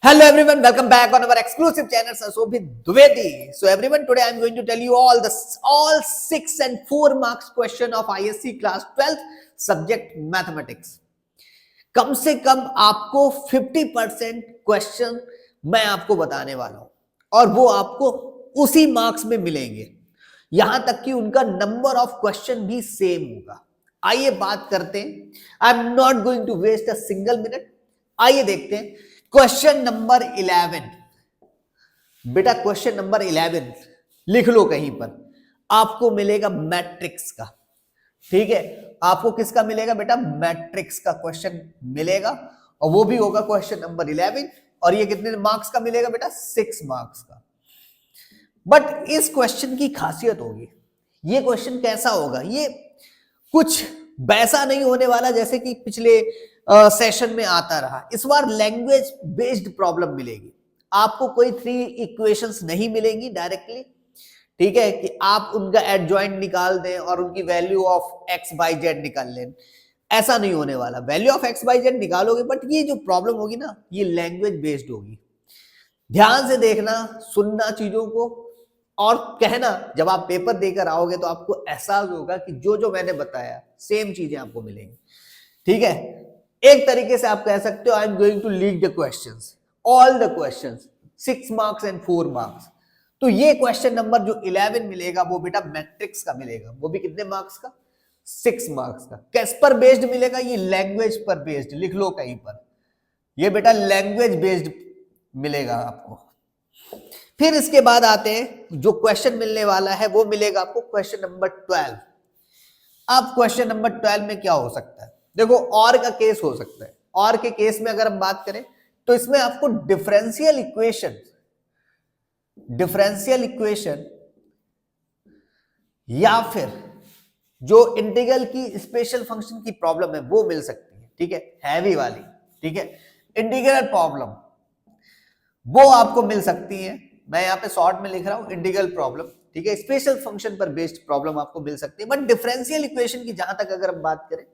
Hello everyone, welcome back on our exclusive channel Sashobhit Dwivedi. So everyone, today I am going to tell you all 6 and 4 marks question of ISC class 12th subject mathematics. कम से कम आपको 50% question मैं आपको बताने वाला हूं और वो आपको उसी मार्क्स में मिलेंगे, यहां तक कि उनका नंबर ऑफ क्वेश्चन भी सेम होगा। आइए बात करते हैं। I am not going to waste a single minute. आइए देखते हैं क्वेश्चन नंबर 11। बेटा क्वेश्चन नंबर 11 लिख लो कहीं पर, आपको मिलेगा मैट्रिक्स का। ठीक है, आपको किसका मिलेगा बेटा? मैट्रिक्स का क्वेश्चन मिलेगा और वो भी होगा क्वेश्चन नंबर 11। और ये कितने मार्क्स का मिलेगा बेटा? 6 मार्क्स का। बट इस क्वेश्चन की खासियत होगी, ये क्वेश्चन कैसा होगा, ये कुछ वैसा नहीं होने वाला जैसे कि पिछले सेशन में आता रहा। इस बार लैंग्वेज बेस्ड प्रॉब्लम मिलेगी आपको। कोई 3 इक्वेशंस नहीं मिलेंगी डायरेक्टली, ठीक है, कि आप उनका एडजॉइंट निकाल दें और उनकी value of x by Z निकाल लें। ऐसा नहीं होने वाला। Value of x by Z निकालोगे, बट ये जो प्रॉब्लम होगी ना, ये लैंग्वेज बेस्ड होगी। ध्यान से देखना, सुनना चीजों को और कहना। जब आप पेपर देकर आओगे तो आपको एहसास होगा कि जो जो मैंने बताया सेम चीजें आपको मिलेंगी। ठीक है, एक तरीके से आप कह सकते हो I am going to leak the questions, all the questions, 6 marks and 4 marks. तो ये क्वेश्चन नंबर जो 11 मिलेगा वो बेटा मैट्रिक्स का मिलेगा। वो भी कितने मार्क्स का? 6 मार्क्स का। किस पर बेस्ड मिलेगा? ये लैंग्वेज पर बेस्ड। लिख लो कहीं पर, ये बेटा लैंग्वेज बेस्ड मिलेगा आपको। फिर इसके बाद आते हैं, जो क्वेश्चन मिलने वाला है वो मिलेगा आपको क्वेश्चन नंबर 12। अब क्वेश्चन नंबर 12 में क्या हो सकता है? देखो, और का केस हो सकता है। और के केस में अगर हम बात करें तो इसमें आपको डिफरेंशियल इक्वेशन या फिर जो इंटीग्रल की स्पेशल फंक्शन की प्रॉब्लम है वो मिल सकती है। ठीक है, हैवी वाली। ठीक है, इंटीग्रल प्रॉब्लम वो आपको मिल सकती है। मैं यहाँ पे शॉर्ट में लिख रहा हूं इंटीग्रल प्रॉब्लम। ठीक है, स्पेशल फंक्शन पर बेस्ड प्रॉब्लम आपको मिल सकती है। बट डिफरेंशियल इक्वेशन की जहां तक अगर हम बात करें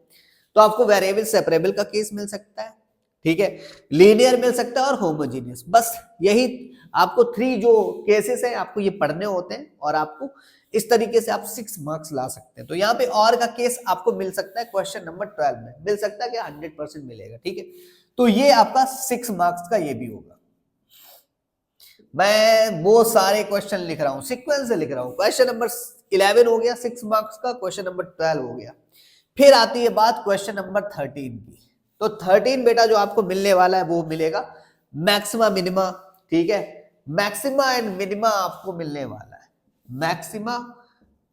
तो आपको वेरिएबल सेपरेबल का केस मिल सकता है। ठीक है, लीनियर मिल सकता है और होमोजीनियस। बस यही आपको 3 जो केसेस है आपको ये पढ़ने होते हैं और आपको इस तरीके से आप 6 मार्क्स ला सकते हैं। तो यहाँ पे और का केस आपको मिल सकता है क्वेश्चन नंबर 12 में। मिल सकता है कि 100% मिलेगा। ठीक है, तो ये आपका 6 मार्क्स का ये भी होगा। मैं वो सारे क्वेश्चन लिख रहा हूं, सीक्वेंस से लिख रहा हूं। क्वेश्चन नंबर 11 हो गया 6 मार्क्स का, क्वेश्चन नंबर 12 हो गया। फिर आती है बात क्वेश्चन नंबर 13 की। तो 13 बेटा जो आपको मिलने वाला है वो मिलेगा मैक्सिमा मिनिमा। ठीक है, मैक्सिमा एंड मिनिमा आपको मिलने वाला है, मैक्सिमा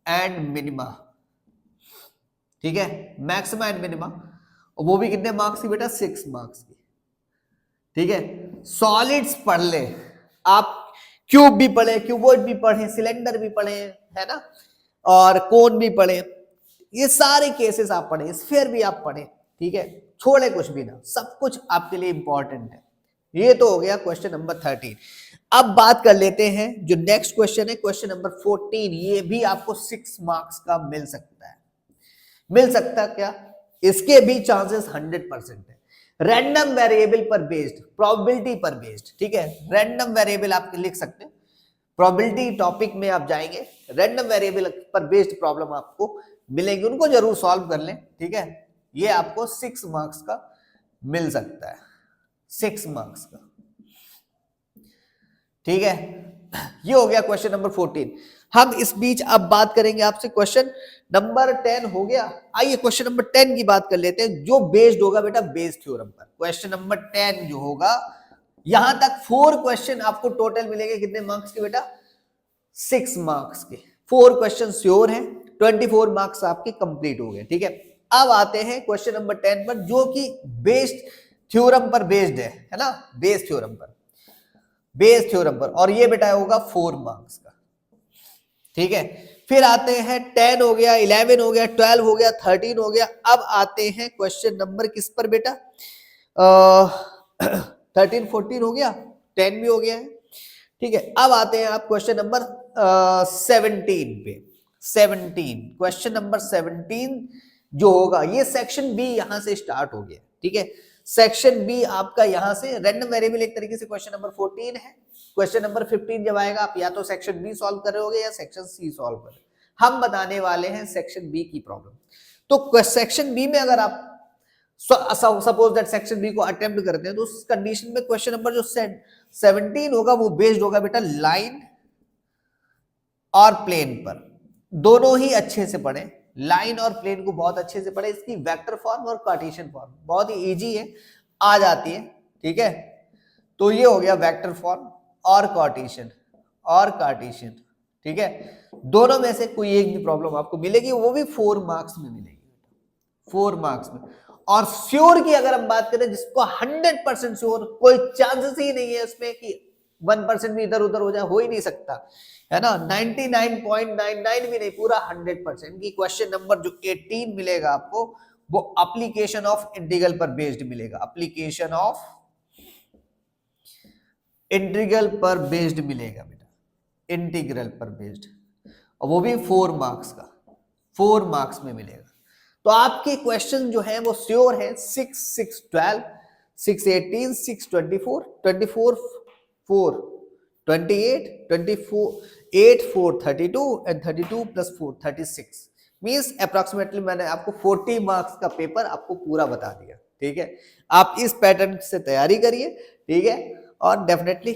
एंड मिनिमा। ठीक है, मैक्सिमा एंड मिनिमा, और वो भी कितने मार्क्स की बेटा? 6 मार्क्स की। ठीक है, सॉलिड्स पढ़ ले आप, क्यूब भी पढ़े, क्यूबॉइड भी पढ़े, सिलेंडर भी पढ़े, है ना, और कोन भी पढ़े। ये सारे केसेस आप पढ़े, स्फीयर भी आप पढ़े। ठीक है, छोड़े कुछ भी ना, सब कुछ आपके लिए इंपॉर्टेंट है। ये तो हो गया क्वेश्चन नंबर 13। अब बात कर लेते हैं जो नेक्स्ट क्वेश्चन है, क्वेश्चन नंबर 14। ये भी आपको 6 मार्क्स का मिल सकता है। मिल सकता क्या? इसके भी चांसेस 100% है। रैंडम वेरिएबल पर बेस्ड, प्रोबेबिलिटी पर बेस्ड। ठीक है, रैंडम वेरिएबल आप लिख सकते हैं, प्रोबेबिलिटी टॉपिक में आप जाएंगे, रैंडम वेरिएबल पर बेस्ड प्रॉब्लम आपको मिलेंगे, उनको जरूर सॉल्व कर लें। ठीक है, ये आपको 6 मार्क्स का मिल सकता है, 6 मार्क्स का। ठीक है, ये हो गया क्वेश्चन नंबर 14। हम इस बीच अब बात करेंगे आपसे क्वेश्चन नंबर 10 हो गया। आइए क्वेश्चन नंबर 10 की बात कर लेते हैं, जो बेस्ड होगा बेटा बेस थ्योरम पर। क्वेश्चन नंबर 10 जो होगा, यहां तक 4 क्वेश्चन आपको टोटल मिलेंगे। कितने मार्क्स के बेटा? 6 मार्क्स के। 4 क्वेश्चन श्योर हैं, 24 मार्क्स आपके कंप्लीट हो गए। ठीक है, अब आते हैं क्वेश्चन नंबर 10 पर, जो कि बेस्ड थ्योरम पर बेस्ड है ना, बेस थ्योरम पर, बेस थ्योरम पर। और ये बेटा होगा 4 मार्क्स का। ठीक है, फिर आते हैं 10 हो गया, 11 हो गया, 12 हो गया, 13 हो गया। अब आते हैं क्वेश्चन नंबर किस पर बेटा? 13 14 हो गया, 10 भी हो गया है। ठीक है, अब आते हैं आप क्वेश्चन नंबर 17 पे। 17, क्वेश्चन नंबर 17 जो होगा, ये सेक्शन बी यहां से स्टार्ट हो गया। ठीक है, सेक्शन बी आपका यहां से रैंडम वेरिएबल एक तरीके से क्वेश्चन नंबर 14 है। क्वेश्चन नंबर 15 जब आएगा आप या तो सेक्शन बी सॉल्व कर रहे होगे या सेक्शन सी सॉल्व कर रहे हो। हम बताने वाले हैं सेक्शन बी की प्रॉब्लम। तो सेक्शन बी में अगर आप सपोज दैट सेक्शन बी को अटेम्प्ट करते हैं तो उस कंडीशन में क्वेश्चन नंबर जो 17 होगा वो बेस्ड होगा बेटा लाइन और प्लेन पर। दोनों ही अच्छे से पढ़े, लाइन और प्लेन को बहुत अच्छे से पढ़े। इसकी वेक्टर फॉर्म और कार्टेशियन फॉर्म बहुत ही इजी है, आ जाती है, ठीक है। तो ये हो गया वेक्टर फॉर्म और कार्टेशियन, ठीक है। दोनों में से कोई एक भी प्रॉब्लम आपको मिलेगी, वो भी 4 मार्क्स में मिलेगी, 4 मार्क्स में। और श्योर की अगर हम बात करें, जिसको 100% श्योर, कोई चांसेस ही नहीं है उसमें कि 1% भी इधर उधर हो जाए, हो ही नहीं सकता, है ना। 99.99 भी नहीं, पूरा 100% की क्वेश्चन नंबर जो 18 मिलेगा आपको, वो एप्लीकेशन ऑफ इंटीग्रल पर बेस्ड मिलेगा, एप्लीकेशन ऑफ इंटीग्रल पर बेस्ड मिलेगा बेटा, इंटीग्रल पर बेस्ड, और वो भी 4 मार्क्स का, 4 मार्क्स में मिलेगा। तो आपके क्वेश्चन जो है वो श्योर है 6, 6, 12, 6, 18, 6, 24, 24, 4, 28, 24, 8, 4, 32 and 32 plus 4, 36 मीन्स अप्रोक्सीमेटली मैंने आपको 40 मार्क्स का पेपर आपको पूरा बता दिया, ठीक है। आप इस पैटर्न से तैयारी करिए, ठीक है, और definitely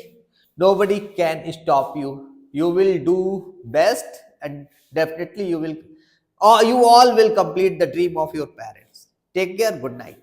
nobody can stop you. You will do best and definitely you all will complete the dream of your parents. Take care. Good night.